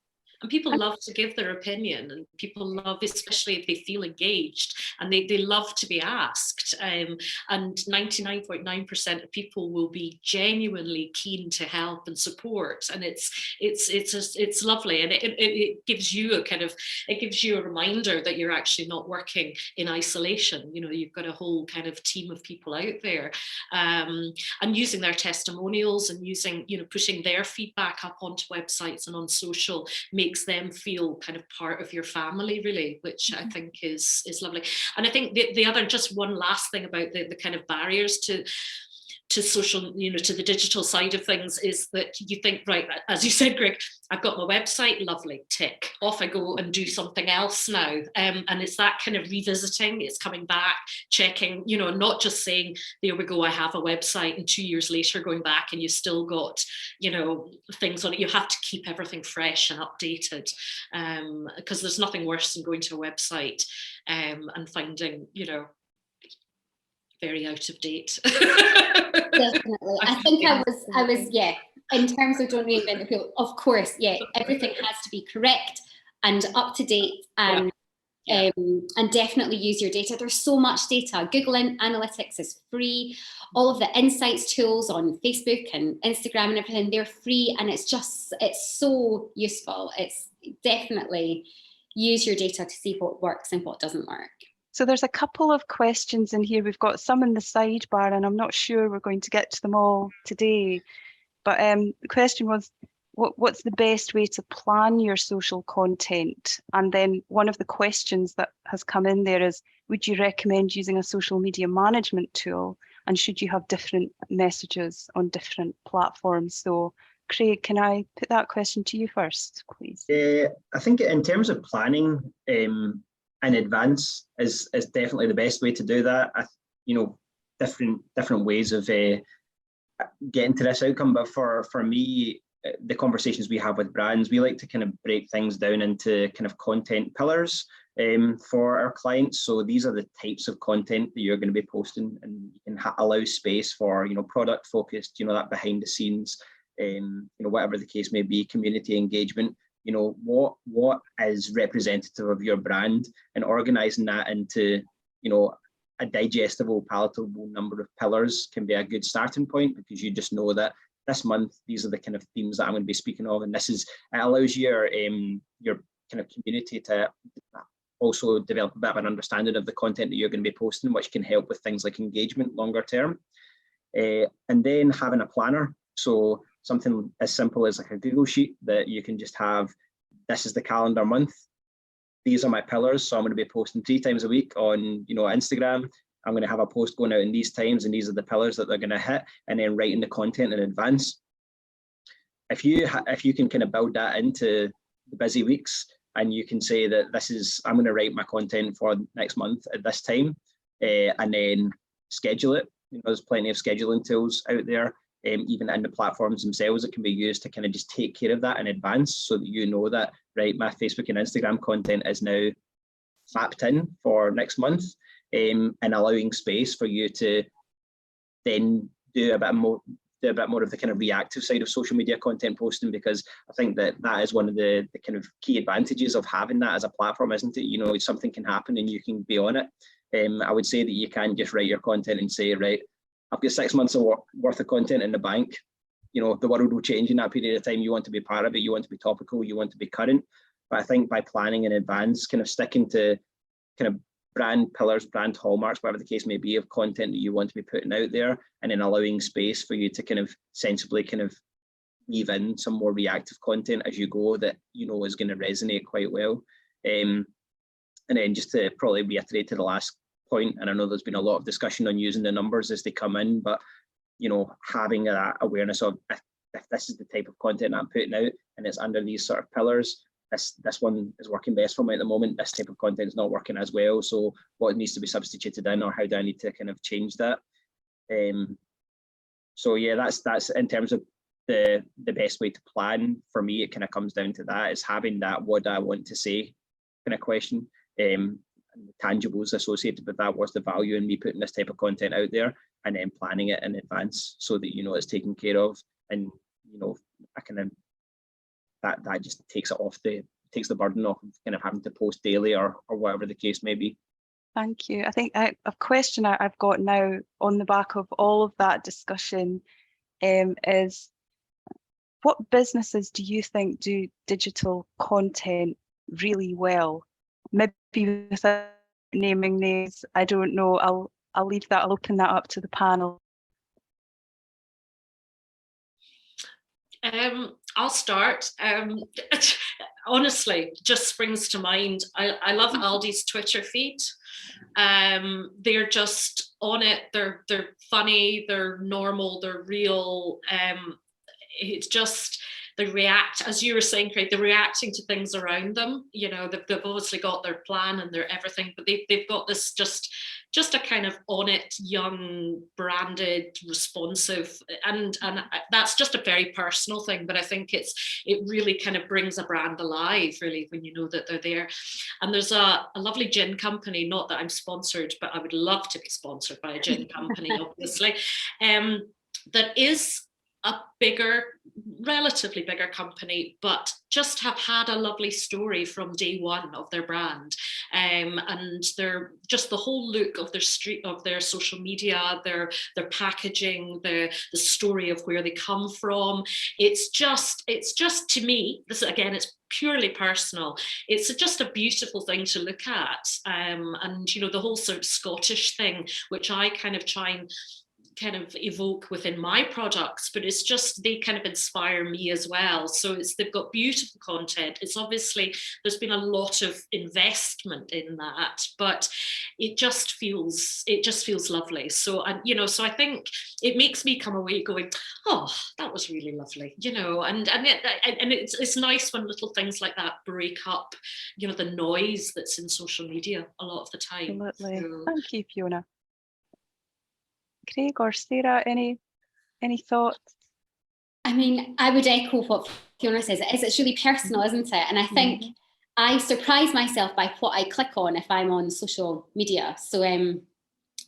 And people love to give their opinion, and people love, especially if they feel engaged, and they love to be asked. And 99.9% of people will be genuinely keen to help and support, and it's lovely, and it gives you a reminder that you're actually not working in isolation. You've got a whole kind of team of people out there, and using their testimonials and pushing their feedback up onto websites and on social makes them feel kind of part of your family, really, which I think is lovely. And I think the other, just one last thing about the kind of barriers to social, to the digital side of things, is that you think, right, as you said, Greg, I've got my website, lovely, tick, off I go and do something else now. And it's that kind of revisiting, it's coming back, checking, not just saying, there we go, I have a website, and 2 years later going back and you've still got, things on it. You have to keep everything fresh and updated, because there's nothing worse than going to a website and finding, very out of date. Definitely. I think I was, yeah, in terms of don't reinvent the wheel, of course, yeah, everything has to be correct and up to date, and definitely use your data. There's so much data. Google Analytics is free. All of the insights tools on Facebook and Instagram and everything, they're free, and it's so useful. It's definitely use your data to see what works and what doesn't work. So there's a couple of questions in here. We've got some in the sidebar, and I'm not sure we're going to get to them all today. But the question was, what's the best way to plan your social content? And then one of the questions that has come in there is, would you recommend using a social media management tool? And should you have different messages on different platforms? So Craig, can I put that question to you first, please? I think in terms of planning, in advance is definitely the best way to do that. Different ways of getting to this outcome. But for me, the conversations we have with brands, we like to kind of break things down into kind of content pillars for our clients. So these are the types of content that you're going to be posting, and you can allow space for, you know, product focused, you know, that behind the scenes, you know, whatever the case may be, community engagement. You know, what is representative of your brand, and organizing that into, you know, a digestible, palatable number of pillars can be a good starting point, because you just know that this month these are the kind of themes that I'm going to be speaking of, and it allows your kind of community to also develop a bit of an understanding of the content that you're going to be posting, which can help with things like engagement longer term. And then having a planner, so something as simple as like a Google sheet that you can just have. This is the calendar month. These are my pillars. So I'm going to be posting 3 times a week on, you know, Instagram. I'm going to have a post going out in these times, and these are the pillars that they're going to hit, and then writing the content in advance. If you can kind of build that into the busy weeks, and you can say that I'm going to write my content for next month at this time, and then schedule it. You know, there's plenty of scheduling tools out there, even in the platforms themselves, that can be used to kind of just take care of that in advance, so that you know that, right, my Facebook and Instagram content is now mapped in for next month, and allowing space for you to then do a bit more of the kind of reactive side of social media content posting, because I think that is one of the kind of key advantages of having that as a platform, isn't it? You know, something can happen and you can be on it. I would say that you can't just write your content and say, right, I've got 6 months of worth of content in the bank. You know, the world will change in that period of time. You want to be part of it. You want to be topical. You want to be current. But I think by planning in advance, kind of sticking to kind of brand pillars, brand hallmarks, whatever the case may be, of content that you want to be putting out there, and then allowing space for you to kind of sensibly kind of weave in some more reactive content as you go that you know is going to resonate quite well. And then just to probably reiterate to the last point, and I know there's been a lot of discussion on using the numbers as they come in, but you know, having that awareness of if this is the type of content I'm putting out and it's under these sort of pillars, this one is working best for me at the moment, this type of content is not working as well, so what needs to be substituted in, or how do I need to kind of change that? So yeah, that's in terms of the best way to plan. For me, it kind of comes down to that, is having that what do I want to say kind of question, and the tangibles associated with that. What's the value in me putting this type of content out there, and then planning it in advance so that you know it's taken care of, and you know I kind of that just takes the burden off of kind of having to post daily or whatever the case may be. Thank you. I think a question I've got now on the back of all of that discussion is, what businesses do you think do digital content really well? Maybe without naming names, I don't know. I'll leave that. I'll open that up to the panel. I'll start. Honestly, just springs to mind. I love Aldi's Twitter feed. They're just on it. They're funny. They're normal. They're real. It's just they react, as you were saying, Craig. They're reacting to things around them. You know, they've obviously got their plan and their everything, but they've got this just a kind of on it, young, branded, responsive, and that's just a very personal thing. But I think it really kind of brings a brand alive, really, when you know that they're there. And there's a lovely gin company, not that I'm sponsored, but I would love to be sponsored by a gin company, obviously, that is a relatively bigger company, but just have had a lovely story from day one of their brand, and they're just the whole look of their social media, their packaging, the story of where they come from. It's just to me, this again, it's purely personal. It's just a beautiful thing to look at, and you know, the whole sort of Scottish thing, which I kind of try and kind of evoke within my products, but it's just they kind of inspire me as well. So they've got beautiful content. It's obviously there's been a lot of investment in that, but it just feels lovely. So, and you know, so I think it makes me come away going, oh, that was really lovely, you know, and it's nice when little things like that break up, you know, the noise that's in social media a lot of the time. Absolutely. So, thank you, Fiona. Craig or Sarah, any thoughts? I mean, I would echo what Fiona says. It's really personal, isn't it? And I think I surprise myself by what I click on if I'm on social media. So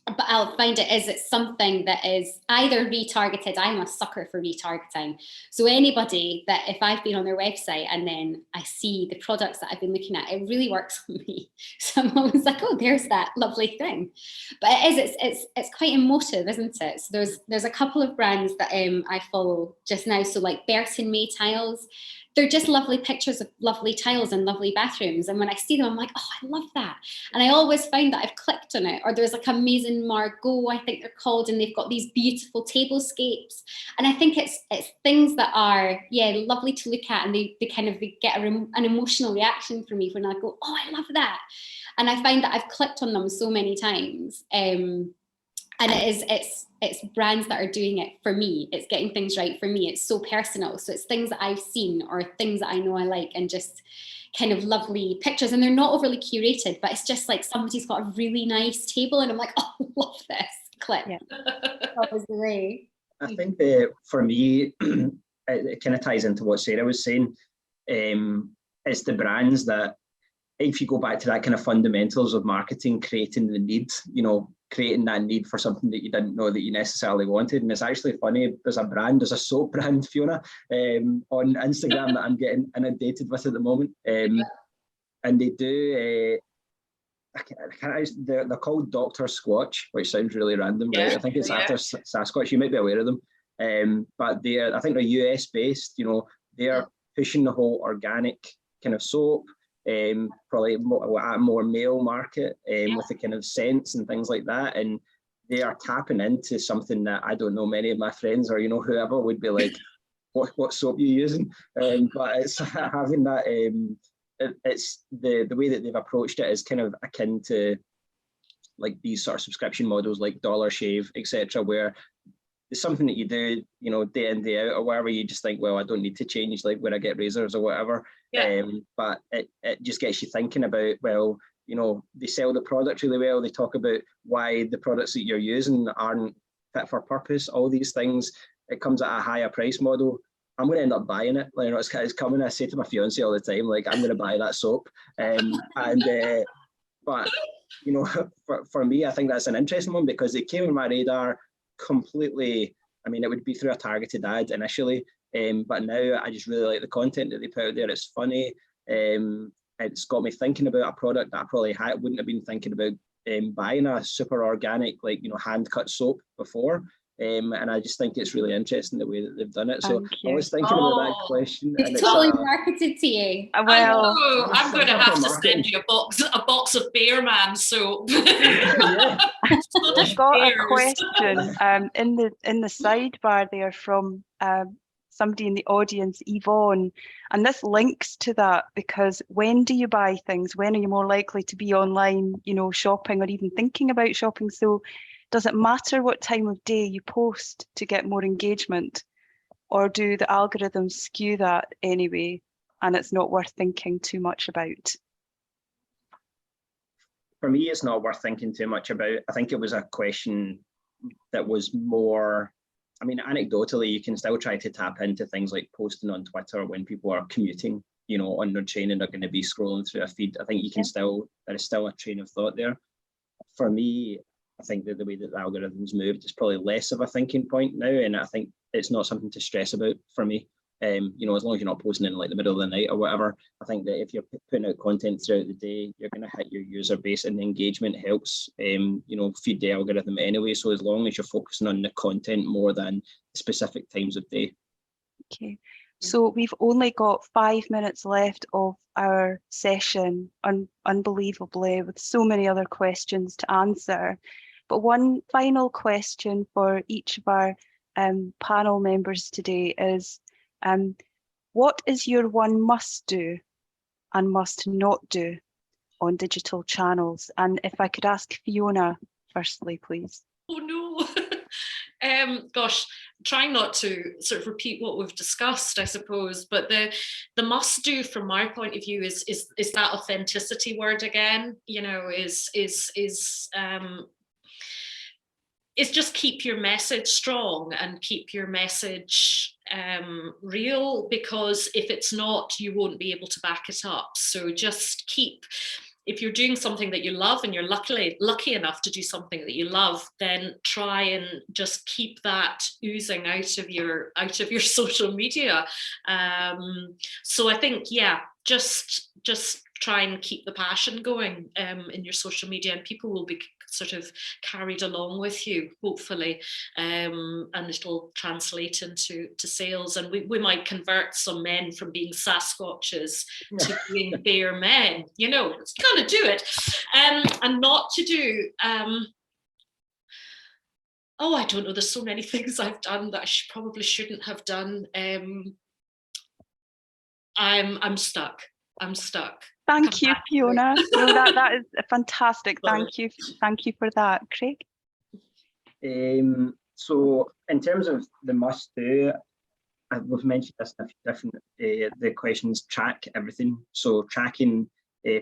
but I'll find it's something that is either retargeted. I'm a sucker for retargeting. So anybody that, if I've been on their website and then I see the products that I've been looking at, it really works for me. So I'm always like, oh, there's that lovely thing. But it's quite emotive, isn't it? So there's a couple of brands that I follow just now. So like Burton May tiles. They're just lovely pictures of lovely tiles and lovely bathrooms. And when I see them, I'm like, oh, I love that. And I always find that I've clicked on it. Or there's like Amazing Margot, I think they're called, and they've got these beautiful tablescapes. And I think it's things that are, lovely to look at, and they kind of get an emotional reaction from me when I go, oh, I love that. And I find that I've clicked on them so many times. And it's brands that are doing it for me. It's getting things right for me. It's so personal. So it's things that I've seen or things that I know I like, and just kind of lovely pictures. And they're not overly curated, but it's just like somebody's got a really nice table and I'm like, oh, I love this clip. Yeah. That was great. I think for me, it kind of ties into what Sarah was saying. It's the brands that, if you go back to that kind of fundamentals of marketing, creating the need, creating that need for something that you didn't know that you necessarily wanted. And it's actually funny, there's a soap brand, Fiona, on Instagram that I'm getting inundated with at the moment. And they do, they're called Dr. Squatch, which sounds really random, right? I think it's after Sasquatch, you might be aware of them. But I think they're US based, they're pushing the whole organic kind of soap, probably a more male market, with the kind of scents and things like that, and they are tapping into something that I don't know, many of my friends or whoever would be like, what soap you using? But it's having that, it's the way that they've approached it is kind of akin to like these sort of subscription models like Dollar Shave, etc., where it's something that you do, day in, day out, or wherever you just think, well, I don't need to change like where I get razors or whatever. But it just gets you thinking about, well, they sell the product really well. They talk about why the products that you're using aren't fit for purpose. All these things, it comes at a higher price model. I'm going to end up buying it. It's coming. I say to my fiance all the time, like, I'm going to buy that soap. But for me, I think that's an interesting one because it came on my radar completely. I mean, it would be through a targeted ad initially, but now I just really like the content that they put out there. It's funny. It's got me thinking about a product that I probably wouldn't have been thinking about buying a super organic, like, hand cut soap before. And I just think it's really interesting the way that they've done it. So I was thinking about that question. It's totally marketed to you. Well, I'm going to have to send you a box of Bear Man soap. I've got a question in the sidebar there from somebody in the audience, Yvonne, and this links to that, because when do you buy things? When are you more likely to be online, shopping or even thinking about shopping? So does it matter what time of day you post to get more engagement, or do the algorithms skew that anyway and it's not worth thinking too much about? For me, it's not worth thinking too much about. I think it was a question that was more, I mean, anecdotally, you can still try to tap into things like posting on Twitter when people are commuting, on their train and they're going to be scrolling through a feed. I think you can there is still a train of thought there. For me, I think that the way that the algorithms moved is probably less of a thinking point now, and I think it's not something to stress about for me. As long as you're not posting in like the middle of the night or whatever, I think that if you're putting out content throughout the day, you're going to hit your user base, and the engagement helps, feed the algorithm anyway. So as long as you're focusing on the content more than specific times of day. Okay. So we've only got 5 minutes left of our session, unbelievably, with so many other questions to answer. But one final question for each of our panel members today is, what is your one must do and must not do on digital channels? And if I could ask Fiona firstly, please. Oh no. Gosh, trying not to sort of repeat what we've discussed, I suppose, but the must do from my point of view is that authenticity word again. Is just keep your message strong and keep your message real, because if it's not, you won't be able to back it up. So just keep, if you're doing something that you love and you're lucky enough to do something that you love, then try and just keep that oozing out of your social media. So I think, yeah, just try and keep the passion going in your social media, and people will be sort of carried along with you, hopefully, and it'll translate into sales. And we might convert some men from being Sasquatches to being bear men. You know, it's got to do it, and not to do. Oh, I don't know. There's so many things I've done that I probably shouldn't have done. I'm stuck. I'm stuck. Thank you, Fiona. No, that is fantastic. Thank you for that, Craig. So in terms of the must do, we've mentioned this in a few different the questions. Track everything. So tracking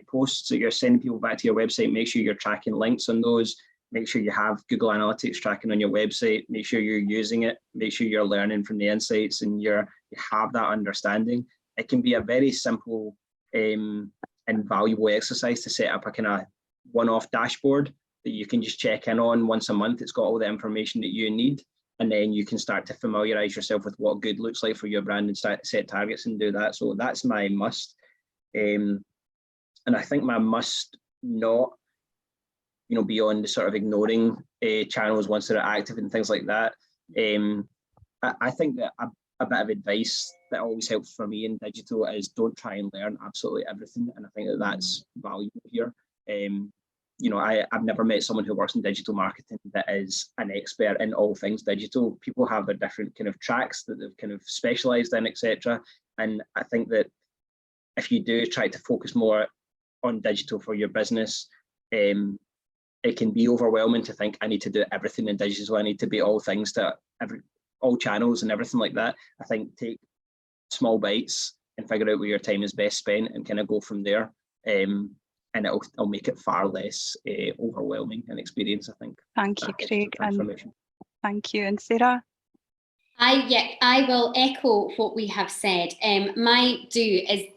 posts that you're sending people back to your website. Make sure you're tracking links on those. Make sure you have Google Analytics tracking on your website. Make sure you're using it. Make sure you're learning from the insights and you have that understanding. It can be a very simple and valuable exercise to set up a kind of one-off dashboard that you can just check in on once a month. It's got all the information that you need, and then you can start to familiarize yourself with what good looks like for your brand and start to set targets and do that. So that's my must. And I think my must not, beyond the sort of ignoring channels once they're active and things like that. I think that a bit of advice that always helps for me in digital is don't try and learn absolutely everything. And I think that that's valuable here. I've never met someone who works in digital marketing that is an expert in all things digital. People have their different kind of tracks that they've kind of specialized in, etc. And I think that if you do try to focus more on digital for your business, it can be overwhelming to think I need to do everything in digital. I need to be all things to all channels and everything like that. I think take small bites and figure out where your time is best spent and kind of go from there. And it'll make it far less overwhelming an experience, I think. Thank you, Craig. And thank you. And Sarah? I will echo what we have said. My do is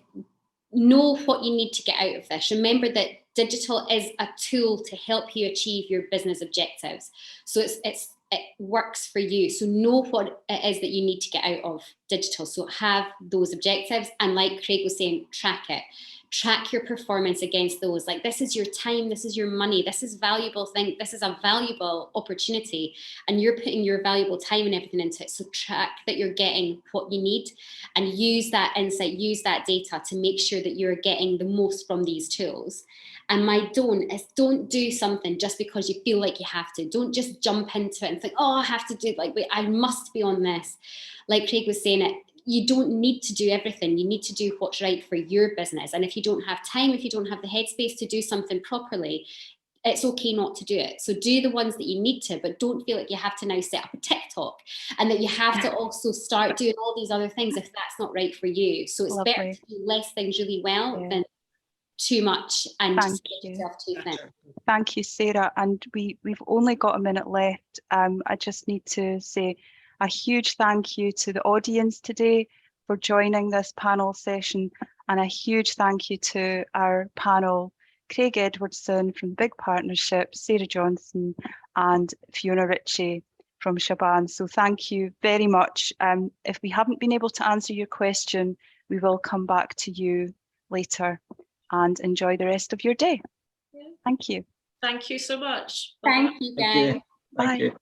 know what you need to get out of this. Remember that digital is a tool to help you achieve your business objectives. So it works for you. So know what it is that you need to get out of digital. So have those objectives. And like Craig was saying, track it. Track your performance against those. Like, this is your time, this is your money, this is valuable thing, this is a valuable opportunity, and you're putting your valuable time and everything into it. So track that you're getting what you need, and use that insight, use that data to make sure that you're getting the most from these tools. And my don't is don't do something just because you feel like you have to. Don't just jump into it and think, oh, I have to do it, like, wait, I must be on this. Like Craig was saying, you don't need to do everything. You need to do what's right for your business. And if you don't have time, if you don't have the headspace to do something properly, it's okay not to do it. So do the ones that you need to, but don't feel like you have to now set up a TikTok and that you have to also start doing all these other things if that's not right for you. So it's better to do less things really well than too much and just get yourself too thin. Thank you, Sarah. And we've only got a minute left. I just need to say a huge thank you to the audience today for joining this panel session, and a huge thank you to our panel, Craig Edwardson from Big Partnership, Sarah Johnson and Fiona Ritchie from Shaban. So thank you very much. If we haven't been able to answer your question, we will come back to you later, and enjoy the rest of your day. Thank you. Thank you so much. Thank you, guys. Thank you.